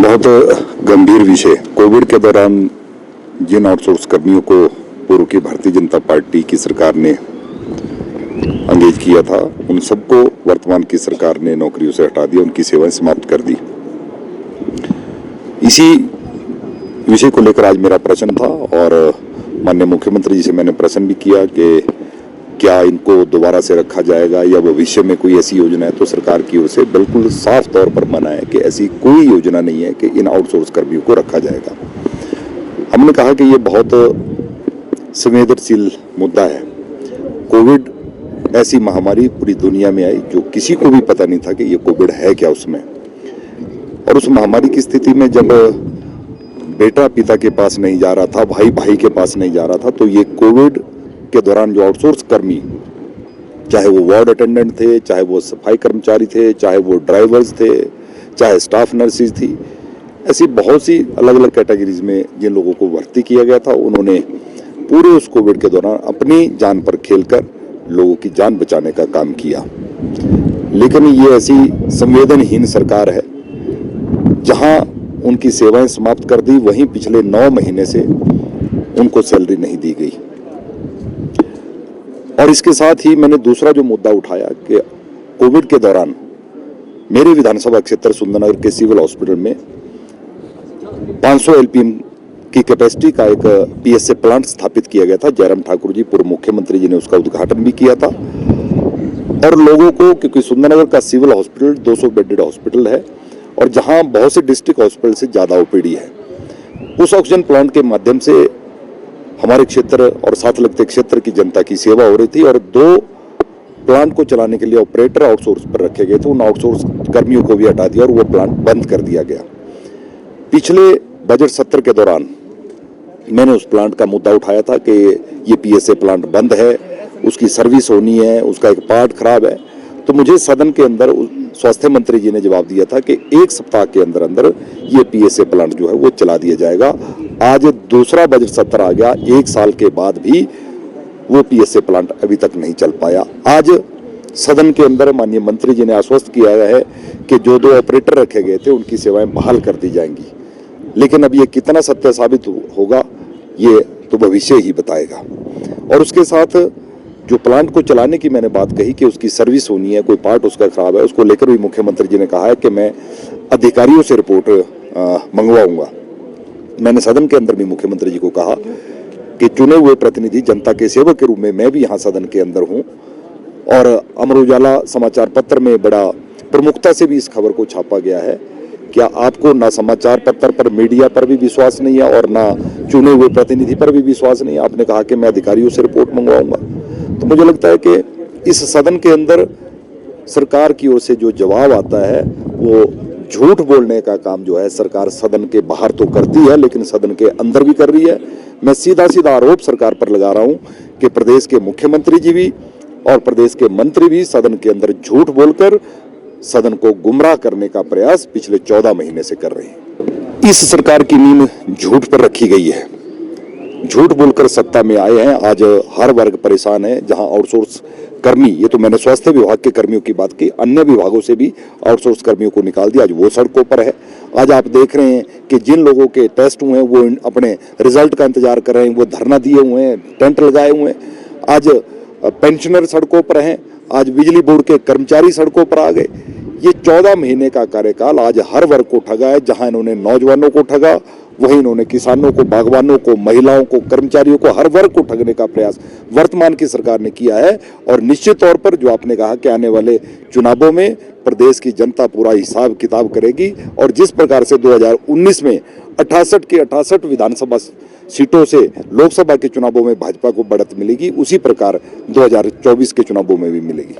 बहुत गंभीर विषय। कोविड के दौरान जिन आउटसोर्स कर्मियों को पूर्व की भारतीय जनता पार्टी की सरकार ने एंगेज किया था, उन सबको वर्तमान की सरकार ने नौकरियों से हटा दिया, उनकी सेवाएं समाप्त कर दी। इसी विषय को लेकर आज मेरा प्रश्न था और माननीय मुख्यमंत्री जी से मैंने प्रश्न भी किया कि क्या इनको दोबारा से रखा जाएगा या भविष्य में कोई ऐसी योजना है। तो सरकार की ओर से बिल्कुल साफ तौर पर मना है कि ऐसी कोई योजना नहीं है कि इन आउटसोर्स कर्मियों को रखा जाएगा। हमने कहा कि ये बहुत संवेदनशील मुद्दा है। कोविड ऐसी महामारी पूरी दुनिया में आई जो किसी को भी पता नहीं था कि ये कोविड है क्या उसमें। और उस महामारी की स्थिति में जब बेटा पिता के पास नहीं जा रहा था, भाई भाई के पास नहीं जा रहा था, तो ये कोविड के दौरान जो आउटसोर्स कर्मी, चाहे वो वार्ड अटेंडेंट थे, चाहे वो सफाई कर्मचारी थे, चाहे वो ड्राइवर्स थे, चाहे स्टाफ नर्सेज थी, ऐसी बहुत सी अलग अलग कैटेगरीज में जिन लोगों को भर्ती किया गया था, उन्होंने पूरे उस कोविड के दौरान अपनी जान पर खेलकर लोगों की जान बचाने का काम किया। लेकिन ये ऐसी संवेदनहीन सरकार है जहां उनकी सेवाएं समाप्त कर दी, वहीं पिछले 9 महीने से उनको सैलरी नहीं दी गई। और इसके साथ ही मैंने दूसरा जो मुद्दा उठाया कि कोविड के दौरान मेरे विधानसभा क्षेत्र सुंदरनगर के सिविल हॉस्पिटल में 500 एलपीएम की कैपेसिटी का एक पीएसए प्लांट स्थापित किया गया था। जयराम ठाकुर जी पूर्व मुख्यमंत्री जी ने उसका उद्घाटन भी किया था। और लोगों को, क्योंकि सुंदरनगर का सिविल हॉस्पिटल 200 बेडेड हॉस्पिटल है और जहां बहुत से डिस्ट्रिक्ट हॉस्पिटल से ज्यादा ओपीडी है, उस ऑक्सीजन प्लांट के माध्यम से हमारे क्षेत्र और साथ लगते क्षेत्र की जनता की सेवा हो रही थी। और 2 प्लांट को चलाने के लिए ऑपरेटर आउटसोर्स पर रखे गए थे, उन आउटसोर्स कर्मियों को भी हटा दिया और वो प्लांट बंद कर दिया गया। पिछले बजट सत्र के दौरान मैंने उस प्लांट का मुद्दा उठाया था कि ये पीएसए प्लांट बंद है, उसकी सर्विस होनी है, उसका एक पार्ट खराब है। तो मुझे सदन के अंदर स्वास्थ्य मंत्री जी ने जवाब दिया था कि 1 सप्ताह के अंदर अंदर ये पीएसए प्लांट जो है वो चला दिया जाएगा। आज दूसरा बजट सत्र आ गया, 1 साल के बाद भी वो पीएसए प्लांट अभी तक नहीं चल पाया। आज सदन के अंदर माननीय मंत्री जी ने आश्वस्त किया है कि जो 2 ऑपरेटर रखे गए थे उनकी सेवाएं बहाल कर दी जाएंगी। लेकिन अब ये कितना सत्य साबित होगा ये तो भविष्य ही बताएगा। और उसके साथ जो प्लांट को चलाने की मैंने बात कही कि उसकी सर्विस होनी है, कोई पार्ट उसका खराब है, उसको लेकर भी मुख्यमंत्री जी ने कहा है कि मैं अधिकारियों से रिपोर्ट मंगवाऊंगा। मैंने सदन के अंदर भी मुख्यमंत्री जी को कहा कि चुने हुए प्रतिनिधि जनता के सेवक के रूप में मैं भी यहाँ सदन के अंदर हूँ। और अमर उजाला समाचार पत्र में बड़ा प्रमुखता से भी इस खबर को छापा गया है। क्या आपको ना समाचार पत्र पर, मीडिया पर भी विश्वास नहीं है और ना चुने हुए प्रतिनिधि पर भी विश्वास नहीं है? आपने कहा कि मैं अधिकारियों से रिपोर्ट मंगवाऊंगा। तो मुझे लगता है कि इस सदन के अंदर सरकार की ओर से जो जवाब आता है वो झूठ बोलने का काम जो है सरकार सदन के बाहर तो करती है, लेकिन सदन के अंदर भी कर रही है। मैं सीधा सीधा आरोप सरकार पर लगा रहा हूं कि प्रदेश के मुख्यमंत्री जी भी और प्रदेश के मंत्री भी सदन के अंदर झूठ बोलकर सदन को गुमराह करने का प्रयास पिछले 14 महीने से कर रहे हैं। इस सरकार की नींव झूठ पर रखी गई है। झूठ बोलकर सत्ता में आए हैं। आज हर वर्ग परेशान है। जहां आउटसोर्स कर्मी, ये तो मैंने स्वास्थ्य विभाग के कर्मियों की बात की, अन्य विभागों से भी आउटसोर्स कर्मियों को निकाल दिया। आज वो सड़कों पर है। आज आप देख रहे हैं कि जिन लोगों के टेस्ट हुए हैं वो अपने रिजल्ट का इंतजार कर रहे हैं, वो धरना दिए हुए हैं, टेंट लगाए हुए हैं। आज पेंशनर सड़कों पर हैं, आज बिजली बोर्ड के कर्मचारी सड़कों पर आ गए। ये 14 महीने का कार्यकाल आज हर वर्ग को ठगा है। जहां इन्होंने नौजवानों को ठगा, वहीं इन्होंने किसानों को, बागवानों को, महिलाओं को, कर्मचारियों को, हर वर्ग को ठगने का प्रयास वर्तमान की सरकार ने किया है। और निश्चित तौर पर जो आपने कहा कि आने वाले चुनावों में प्रदेश की जनता पूरा हिसाब किताब करेगी। और जिस प्रकार से 2019 में 68 के 68 विधानसभा सीटों से लोकसभा के चुनावों में भाजपा को बढ़त मिलेगी, उसी प्रकार 2024 के चुनावों में भी मिलेगी।